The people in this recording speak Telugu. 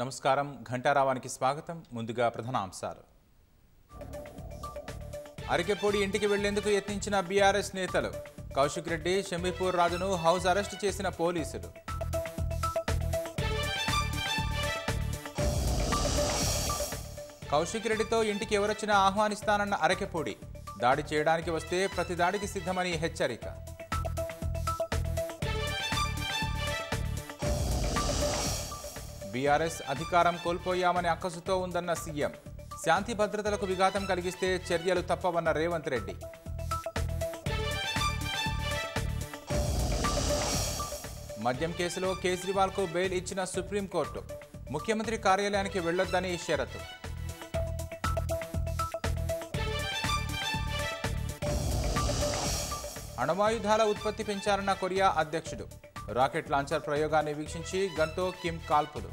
నమస్కారం ఘంటారావానికి స్వాగతం. ముందుగా ప్రధానాంశాలు. అరికెపూడి ఇంటికి వెళ్లేందుకు యత్నించిన బీఆర్ఎస్ నేతలు. కౌశిక్ రెడ్డి, షమీపూర్ రాజును హౌస్ అరెస్ట్ చేసిన పోలీసులు. కౌశిక్ రెడ్డితో ఇంటికి ఎవరొచ్చినా ఆహ్వానిస్తానన్న అరికెపూడి. దాడి చేయడానికి వస్తే ప్రతి దాడికి సిద్ధమని హెచ్చరిక. బీఆర్ఎస్ అధికారం కోల్పోయామని అక్కసుతో ఉందన్న సీఎం. శాంతి భద్రతలకు విఘాతం కలిగిస్తే చర్యలు తప్పవన్న రేవంత్ రెడ్డి. మద్యం కేసులో కేజ్రీవాల్కు బెయిల్ ఇచ్చిన సుప్రీంకోర్టు. ముఖ్యమంత్రి కార్యాలయానికి వెళ్లొద్దని షరతు. అణ్వాయుధాల ఉత్పత్తి పెంచారన్న కొరియా అధ్యక్షుడు. రాకెట్ లాంచర్ ప్రయోగాన్ని వీక్షించి గన్తో కిమ్ కాల్పులు.